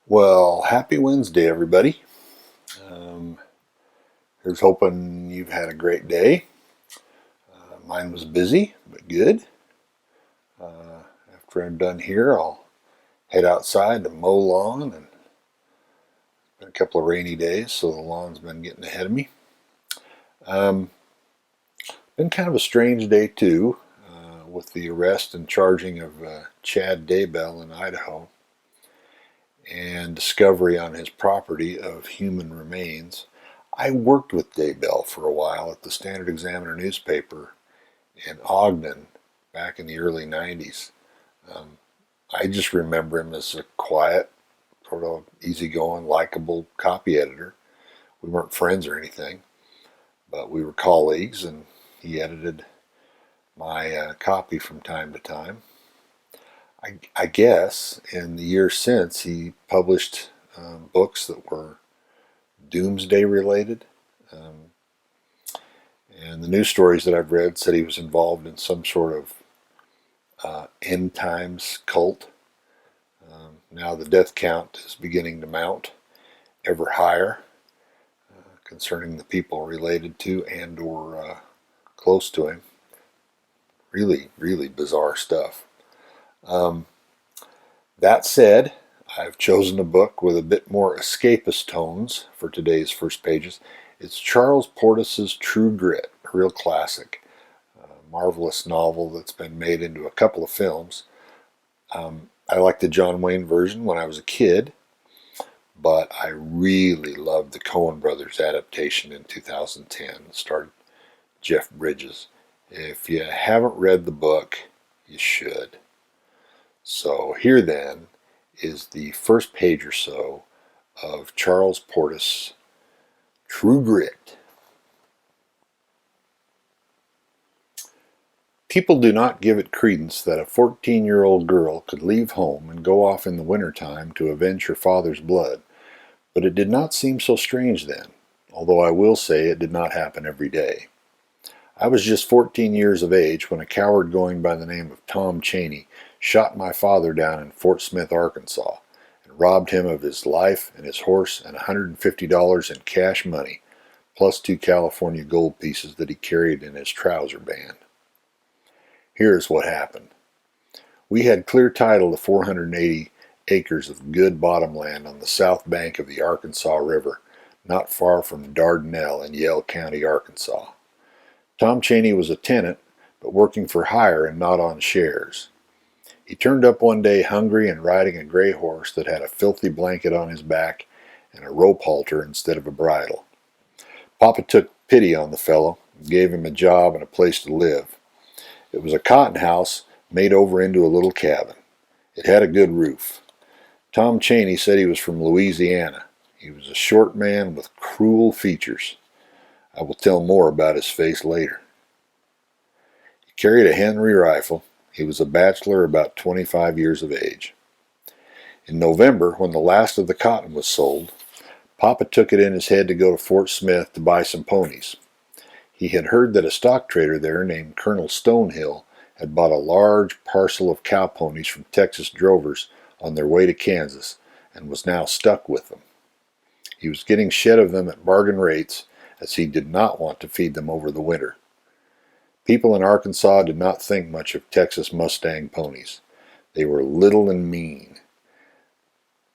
Well, happy Wednesday, everybody. Um, Here's hoping you've had a great day. Mine was busy, but good. After I'm done here, I'll head outside to mow lawn. And it's been a couple of rainy days, so the lawn's been getting ahead of me. Um, Been kind of a strange day, too, with the arrest and charging of Chad Daybell in Idaho and discovery on his property of human remains. I worked with Daybell for a while at the Standard Examiner newspaper in Ogden back in the early 90s. Um, I just remember him as a quiet, sort of easygoing, likable copy editor. We weren't friends or anything, but we were colleagues, and he edited my copy from time to time. I guess in the years since, he published books that were doomsday related. Um, and the news stories that I've read said he was involved in some sort of end times cult. Now the death count is beginning to mount ever higher concerning the people related to and or close to him. Really, really bizarre stuff. Um, that said, I've chosen a book with a bit more escapist tones for today's first pages. It's Charles Portis's True Grit, a real classic, a marvelous novel that's been made into a couple of films. I liked the John Wayne version when I was a kid, but I really loved the Coen Brothers adaptation in 2010. It starred Jeff Bridges. If you haven't read the book, you should. So here then is the first page or so of Charles Portis' True Grit. People do not give it credence that a 14-year-old girl could leave home and go off in the wintertime to avenge her father's blood, but it did not seem so strange then, although I will say it did not happen every day. I was just 14 years of age when a coward going by the name of Tom Cheney shot my father down in Fort Smith, Arkansas, and robbed him of his life and his horse and $150 in cash money, plus 2 California gold pieces that he carried in his trouser band. Here's what happened. We had clear title to 480 acres of good bottomland on the south bank of the Arkansas River, not far from Dardanelle in Yell County, Arkansas. Tom Cheney was a tenant, but working for hire and not on shares. He turned up one day hungry and riding a gray horse that had a filthy blanket on his back and a rope halter instead of a bridle. Papa took pity on the fellow and gave him a job and a place to live. It was a cotton house made over into a little cabin. It had a good roof. Tom Cheney said he was from Louisiana. He was a short man with cruel features. I will tell more about his face later. He carried a Henry rifle. He was a bachelor about 25 years of age. In November, when the last of the cotton was sold, Papa took it in his head to go to Fort Smith to buy some ponies. He had heard that a stock trader there named Colonel Stonehill had bought a large parcel of cow ponies from Texas drovers on their way to Kansas and was now stuck with them. He was getting shed of them at bargain rates, as he did not want to feed them over the winter. People in Arkansas did not think much of Texas Mustang ponies. They were little and mean.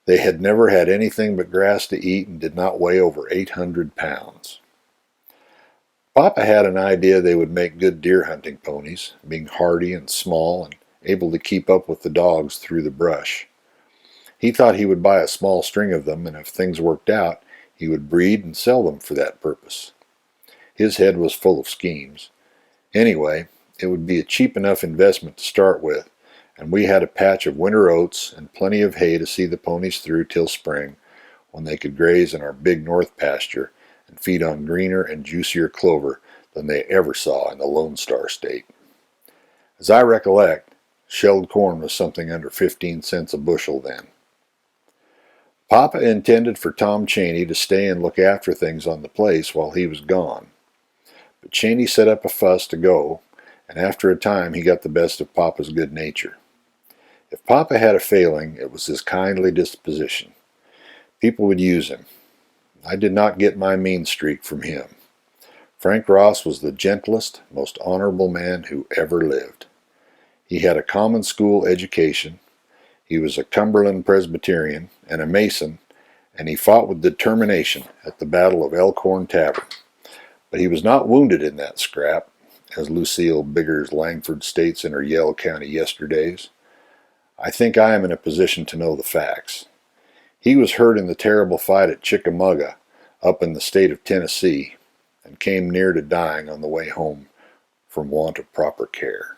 They had never had anything but grass to eat and did not weigh over 800 pounds. Papa had an idea they would make good deer hunting ponies, being hardy and small and able to keep up with the dogs through the brush. He thought he would buy a small string of them, and if things worked out, he would breed and sell them for that purpose. His head was full of schemes. Anyway, it would be a cheap enough investment to start with, and we had a patch of winter oats and plenty of hay to see the ponies through till spring, when they could graze in our big north pasture and feed on greener and juicier clover than they ever saw in the Lone Star State. As I recollect, shelled corn was something under 15 cents a bushel then. Papa intended for Tom Cheney to stay and look after things on the place while he was gone. But Cheney set up a fuss to go, and after a time he got the best of Papa's good nature. If Papa had a failing, it was his kindly disposition. People would use him. I did not get my mean streak from him. Frank Ross was the gentlest, most honorable man who ever lived. He had a common school education. He was a Cumberland Presbyterian and a Mason, and he fought with determination at the Battle of Elkhorn Tavern. But he was not wounded in that scrap, as Lucille Biggers Langford states in her Yell County Yesterdays. I think I am in a position to know the facts. He was hurt in the terrible fight at Chickamauga, up in the state of Tennessee, and came near to dying on the way home from want of proper care.